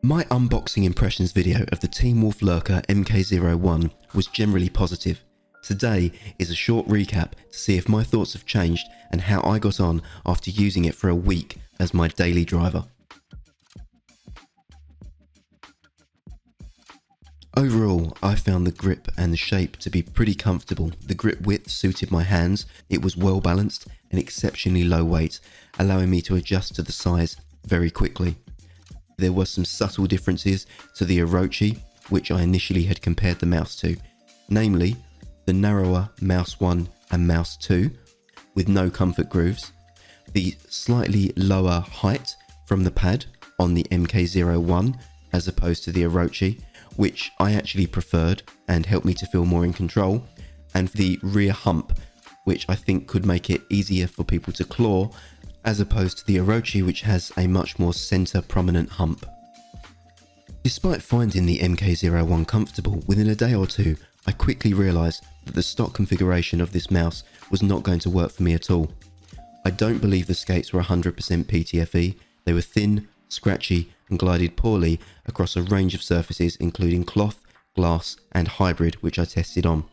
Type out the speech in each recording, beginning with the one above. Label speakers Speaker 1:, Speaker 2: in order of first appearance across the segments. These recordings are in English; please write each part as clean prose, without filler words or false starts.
Speaker 1: My unboxing impressions video of the TeamWolf Lurker Mk01 was generally positive. Today is a short recap to see if my thoughts have changed and how I got on after using it for a week as my daily driver. Overall, I found the grip and the shape to be pretty comfortable. The grip width suited my hands, it was well balanced and exceptionally low weight, allowing me to adjust to the size very quickly. There were some subtle differences to the Orochi, which I initially had compared the mouse to, namely the narrower mouse 1 and mouse 2 with no comfort grooves, the slightly lower height from the pad on the Mk01 as opposed to the Orochi, which I actually preferred and helped me to feel more in control, and the rear hump, which I think could make it easier for people to claw as opposed to the Orochi, which has a much more center prominent hump. Despite finding the Mk01 comfortable, within a day or two I quickly realised that the stock configuration of this mouse was not going to work for me at all. I don't believe the skates were 100% PTFE, they were thin, scratchy and glided poorly across a range of surfaces including cloth, glass and hybrid, which I tested on.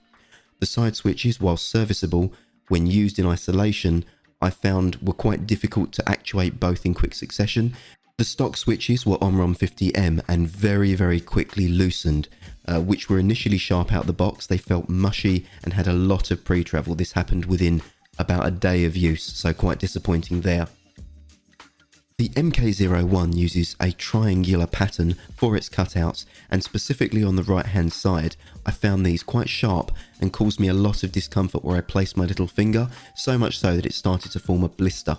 Speaker 1: The side switches, while serviceable when used in isolation, I found were quite difficult to actuate both in quick succession. The stock switches were Omron 50M and very quickly loosened, which were initially sharp out the box. They felt mushy and had a lot of pre-travel. This happened within about a day of use, so quite disappointing there. The Mk01 uses a triangular pattern for its cutouts, and specifically on the right hand side I found these quite sharp and caused me a lot of discomfort where I placed my little finger, so much so that it started to form a blister.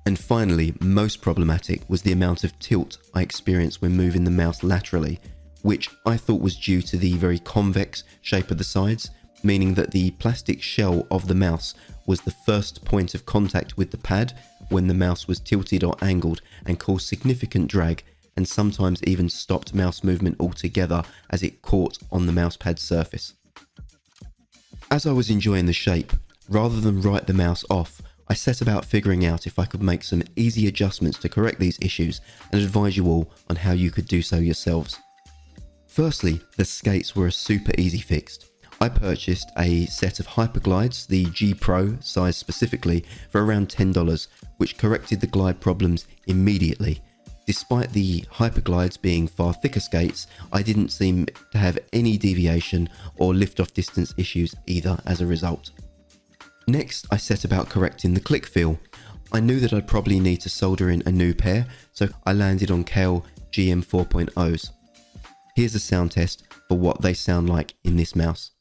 Speaker 1: And finally, most problematic was the amount of tilt I experienced when moving the mouse laterally, which I thought was due to the very convex shape of the sides, meaning that the plastic shell of the mouse was the first point of contact with the pad when the mouse was tilted or angled, and caused significant drag and sometimes even stopped mouse movement altogether as it caught on the mousepad surface. As I was enjoying the shape, rather than write the mouse off, I set about figuring out if I could make some easy adjustments to correct these issues and advise you all on how you could do so yourselves. Firstly, the skates were a super easy fix. I purchased a set of Hyperglides, the G Pro size specifically, for around $10, which corrected the glide problems immediately. Despite the Hyperglides being far thicker skates, I didn't seem to have any deviation or lift-off distance issues either as a result. Next, I set about correcting the click feel. I knew that I'd probably need to solder in a new pair, so I landed on Kale GM 4.0s. Here's a sound test for what they sound like in this mouse.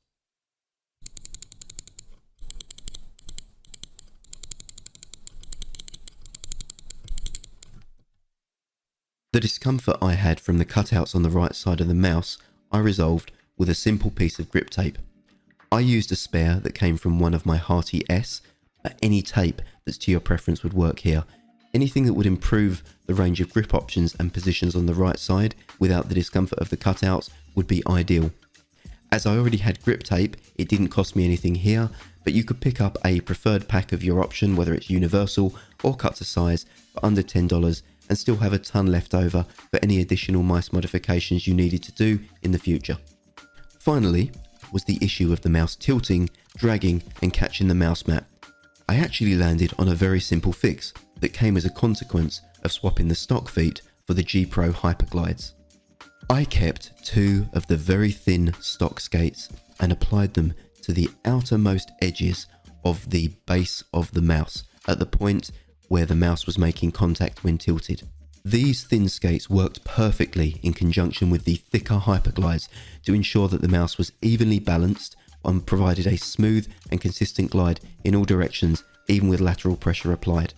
Speaker 1: The discomfort I had from the cutouts on the right side of the mouse, I resolved with a simple piece of grip tape. I used a spare that came from one of my Hearty S, but any tape that's to your preference would work here. Anything that would improve the range of grip options and positions on the right side without the discomfort of the cutouts would be ideal. As I already had grip tape, it didn't cost me anything here, but you could pick up a preferred pack of your option, whether it's universal or cut to size, for under $10 and still have a ton left over for any additional mice modifications you needed to do in the future. Finally was the issue of the mouse tilting, dragging and catching the mouse mat. I actually landed on a very simple fix that came as a consequence of swapping the stock feet for the G Pro Hyperglides. I kept two of the very thin stock skates and applied them to the outermost edges of the base of the mouse at the point where the mouse was making contact when tilted. These thin skates worked perfectly in conjunction with the thicker Hyperglides to ensure that the mouse was evenly balanced and provided a smooth and consistent glide in all directions, even with lateral pressure applied.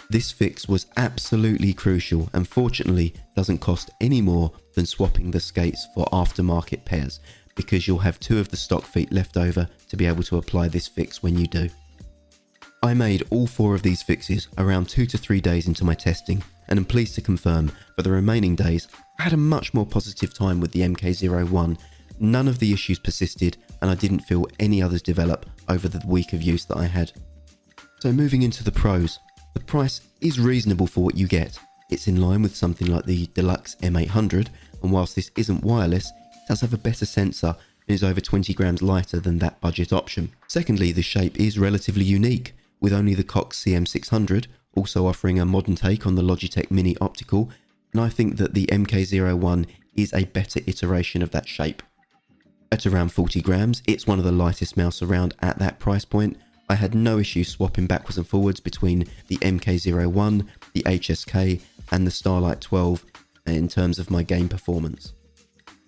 Speaker 1: This fix was absolutely crucial and fortunately doesn't cost any more than swapping the skates for aftermarket pairs, because you'll have two of the stock feet left over to be able to apply this fix when you do. I made all four of these fixes around 2 to 3 days into my testing, and am pleased to confirm for the remaining days I had a much more positive time with the Mk01. None of the issues persisted and I didn't feel any others develop over the week of use that I had. So moving into the pros, the price is reasonable for what you get. It's in line with something like the Deluxe M800, and whilst this isn't wireless, it does have a better sensor and is over 20 grams lighter than that budget option. Secondly, the shape is relatively unique, with only the Cox CM600 also offering a modern take on the Logitech Mini Optical, and I think that the Mk01 is a better iteration of that shape. At around 40 grams, it's one of the lightest mouse around at that price point. I had no issue swapping backwards and forwards between the Mk01, the HSK and the Starlight 12 in terms of my game performance.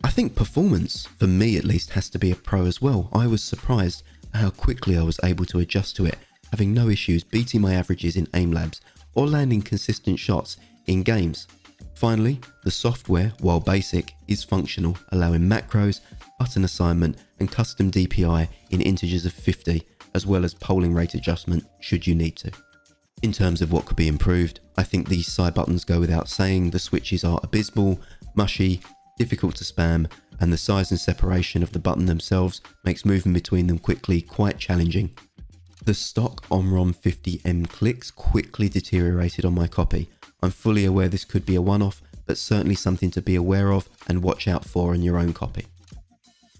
Speaker 1: I think performance, for me at least, has to be a pro as well. I was surprised at how quickly I was able to adjust to it, having no issues beating my averages in aim labs or landing consistent shots in games. Finally, the software, while basic, is functional, allowing macros, button assignment and custom DPI in integers of 50, as well as polling rate adjustment should you need to. In terms of what could be improved, I think these side buttons go without saying. The switches are abysmal, mushy, difficult to spam, and the size and separation of the button themselves makes moving between them quickly quite challenging. The stock Omron 50M clicks quickly deteriorated on my copy. I'm fully aware this could be a one-off, but certainly something to be aware of and watch out for in your own copy.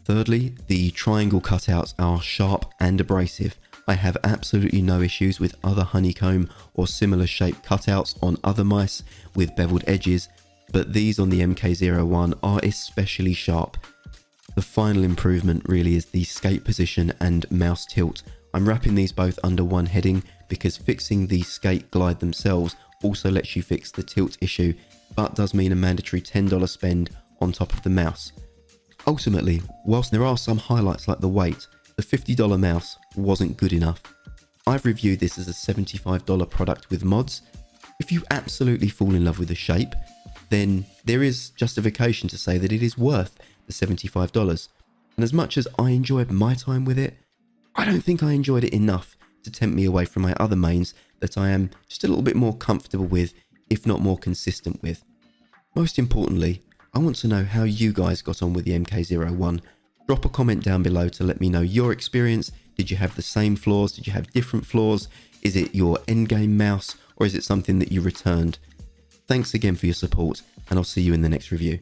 Speaker 1: Thirdly, the triangle cutouts are sharp and abrasive. I have absolutely no issues with other honeycomb or similar shaped cutouts on other mice with beveled edges, but these on the Mk01 are especially sharp. The final improvement really is the skate position and mouse tilt. I'm wrapping these both under one heading because fixing the skate glide themselves also lets you fix the tilt issue, but does mean a mandatory $10 spend on top of the mouse. Ultimately, whilst there are some highlights like the weight, the $50 mouse wasn't good enough. I've reviewed this as a $75 product with mods. If you absolutely fall in love with the shape, then there is justification to say that it is worth the $75. And as much as I enjoyed my time with it, I don't think I enjoyed it enough to tempt me away from my other mains that I am just a little bit more comfortable with, if not more consistent with. Most importantly, I want to know how you guys got on with the Mk01. Drop a comment down below to let me know your experience. Did you have the same flaws? Did you have different flaws? Is it your endgame mouse or is it something that you returned? Thanks again for your support and I'll see you in the next review.